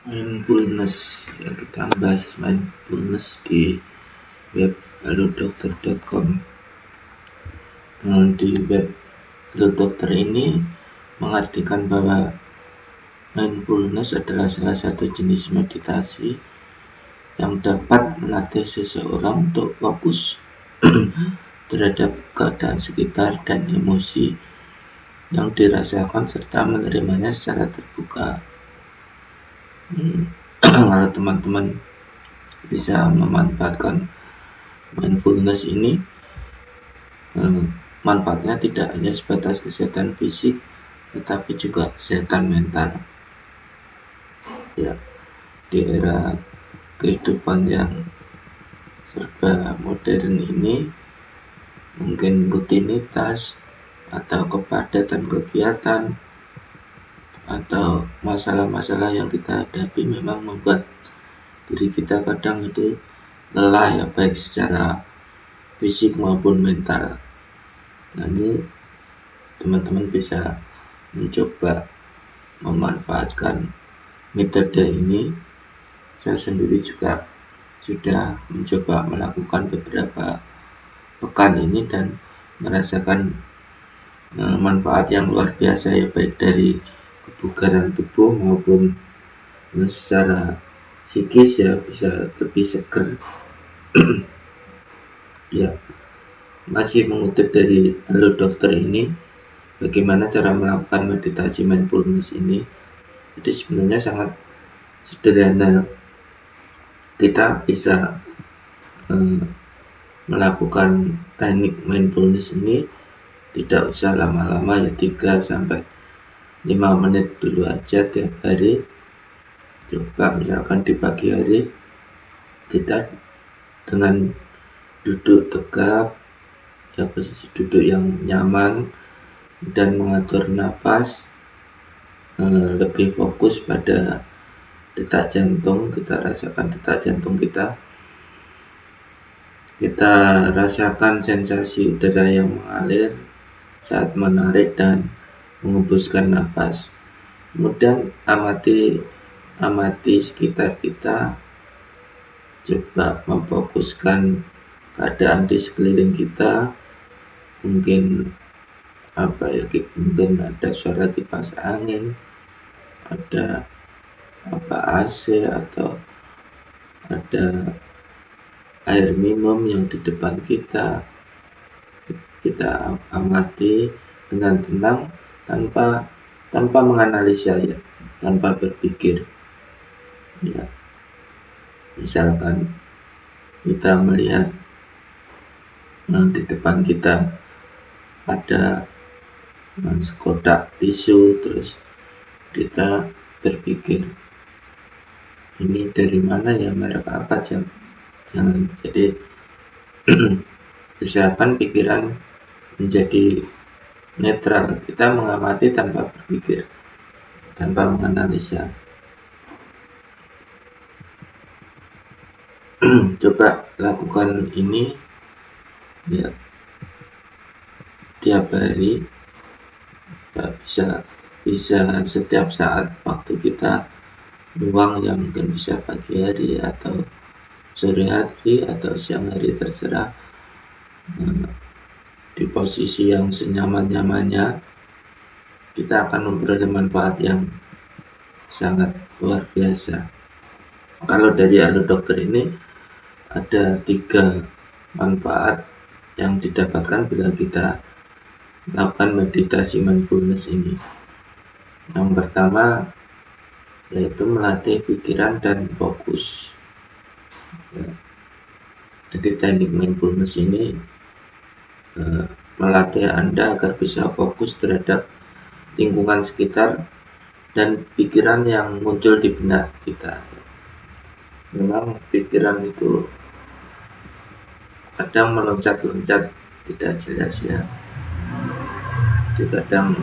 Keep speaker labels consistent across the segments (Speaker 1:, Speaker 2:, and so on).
Speaker 1: Mindfulness, ya, kita bahas mindfulness di web halodokter.com. Di web halodokter ini mengartikan bahwa mindfulness adalah salah satu jenis meditasi yang dapat melatih seseorang untuk fokus terhadap keadaan sekitar dan emosi yang dirasakan serta menerimanya secara terbuka. Kalau teman-teman bisa memanfaatkan mindfulness ini, manfaatnya tidak hanya sebatas kesehatan fisik tetapi juga kesehatan mental. Ya, di era kehidupan yang serba modern ini, mungkin rutinitas atau kepadatan kegiatan atau masalah-masalah yang kita hadapi memang membuat diri kita kadang itu lelah, ya, baik secara fisik maupun mental. Nah, ini teman-teman bisa mencoba memanfaatkan metode ini. Saya sendiri juga sudah mencoba melakukan beberapa pekan ini dan merasakan manfaat yang luar biasa, ya, baik dari kebugaran tubuh maupun secara psikis, ya, bisa lebih seger. Ya, masih mengutip dari halodokter ini, bagaimana cara melakukan meditasi mindfulness ini. Jadi sebenarnya sangat sederhana. Kita bisa melakukan teknik mindfulness ini tidak usah lama-lama, ya, 3-5 menit dulu aja tiap hari. Coba misalkan di pagi hari kita dengan duduk tegap, ya, posisi duduk yang nyaman dan mengatur nafas, lebih fokus pada detak jantung. Kita rasakan detak jantung kita rasakan sensasi udara yang mengalir saat menarik dan mengembuskan nafas. Kemudian amati sekitar kita, coba memfokuskan keadaan di sekeliling kita. Mungkin mungkin ada suara kipas angin, ada AC, atau ada air minum yang di depan kita. Kita amati dengan tenang tanpa menganalisa, ya, tanpa berpikir. Ya, misalkan kita melihat di depan kita ada sekotak tisu, terus kita berpikir, ini dari mana, ya, merek apa, jangan. Jadi usahakan pikiran menjadi netral. Kita mengamati tanpa berpikir, tanpa menganalisa. Coba lakukan ini, ya, tiap hari, ya, bisa setiap saat waktu kita luang, ya, mungkin bisa pagi hari atau sore hari atau siang hari, terserah. Di posisi yang senyaman-nyamannya, kita akan memperoleh manfaat yang sangat luar biasa. Kalau dari halodokter ini ada 3 manfaat yang didapatkan bila kita melakukan meditasi mindfulness ini. Yang pertama yaitu melatih pikiran dan fokus. Ya. Jadi teknik mindfulness ini melatih Anda agar bisa fokus terhadap lingkungan sekitar dan pikiran yang muncul di benak kita. Memang pikiran itu kadang meloncat-loncat tidak jelas, ya. Jadi kadang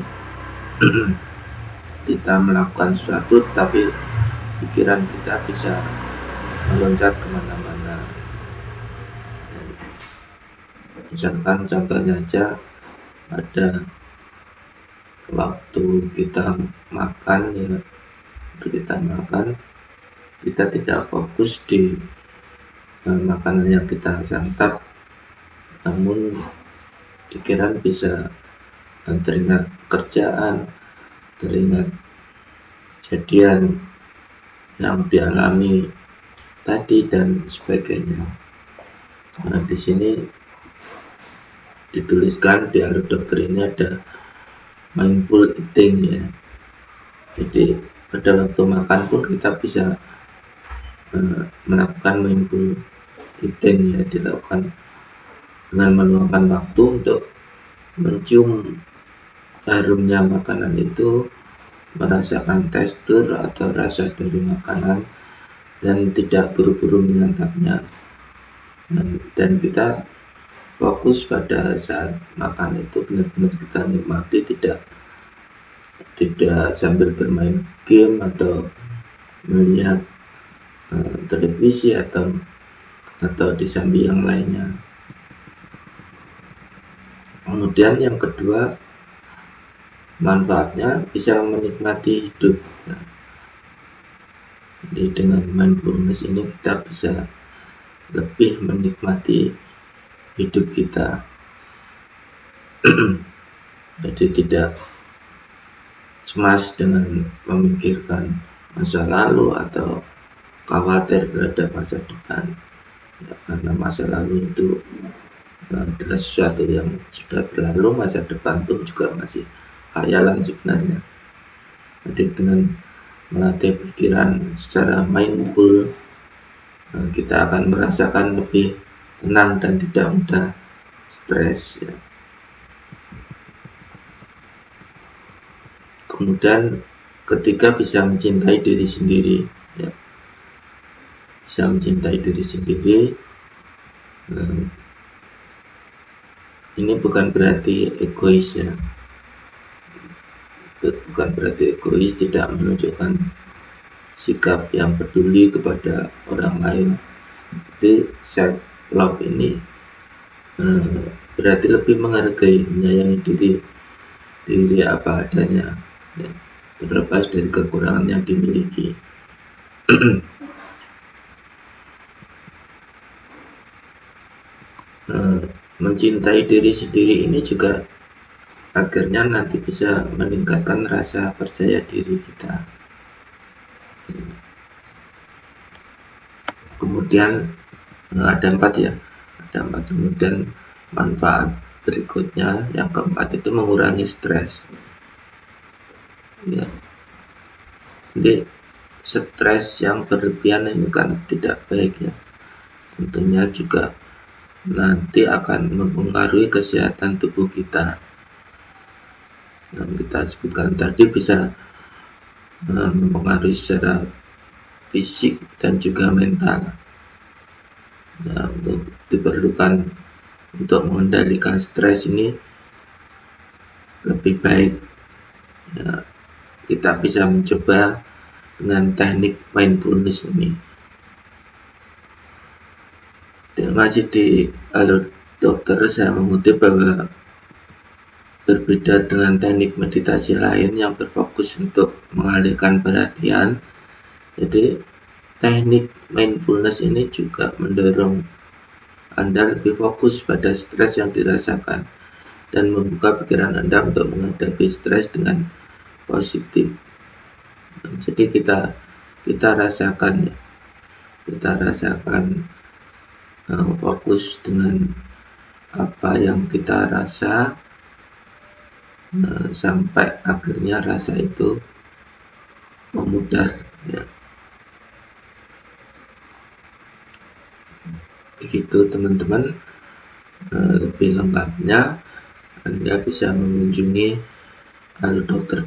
Speaker 1: kita melakukan sesuatu tapi pikiran kita bisa meloncat kemana-mana. Misalkan contohnya aja, ada waktu kita makan, ya, kita tidak fokus di makanan yang kita santap, namun pikiran bisa teringat kerjaan, teringat kejadian yang dialami tadi dan sebagainya. Nah, di sini dituliskan di alur dokter ini ada mindful eating ya. Jadi pada waktu makan pun kita bisa melakukan mindful eating ya, dilakukan dengan meluangkan waktu untuk mencium harumnya makanan itu, merasakan tekstur atau rasa dari makanan, dan tidak buru-buru menyantapnya. Dan kita fokus pada saat makan itu benar-benar kita nikmati, tidak sambil bermain game atau melihat televisi atau di samping yang lainnya. Kemudian yang kedua, manfaatnya bisa menikmati hidup. Jadi dengan mindfulness ini kita bisa lebih menikmati hidup kita. Jadi tidak cemas dengan memikirkan masa lalu atau khawatir terhadap masa depan ya, karena masa lalu itu adalah sesuatu yang sudah berlalu, masa depan pun juga masih khayalan sebenarnya. Jadi dengan melatih pikiran secara mindful, kita akan merasakan lebih tenang dan tidak mudah stres ya. Kemudian ketiga, bisa mencintai diri sendiri ya. Bisa mencintai diri sendiri, ini bukan berarti egois ya, bukan berarti egois, tidak menunjukkan sikap yang peduli kepada orang lain. Jadi self love ini berarti lebih menghargai, menyayangi diri apa adanya ya, terlepas dari kekurangan yang dimiliki. Mencintai diri sendiri ini juga akhirnya nanti bisa meningkatkan rasa percaya diri kita. Kemudian ada 4 ya, ada 4. Kemudian manfaat berikutnya yang keempat itu mengurangi stres ya. Jadi stres yang berlebihan ini kan tidak baik ya, tentunya juga nanti akan mempengaruhi kesehatan tubuh kita. Yang kita sebutkan tadi bisa mempengaruhi secara fisik dan juga mental. Nah, untuk diperlukan untuk mengendalikan stres ini lebih baik ya, kita bisa mencoba dengan teknik mindfulness ini. Masih di alur dokter, saya mengutip bahwa berbeda dengan teknik meditasi lain yang berfokus untuk mengalihkan perhatian, jadi teknik mindfulness ini juga mendorong Anda lebih fokus pada stres yang dirasakan dan membuka pikiran Anda untuk menghadapi stres dengan positif. Jadi kita rasakan fokus dengan apa yang kita rasa sampai akhirnya rasa itu memudar ya. Begitu teman-teman, lebih lengkapnya Anda bisa mengunjungi Alur Dokter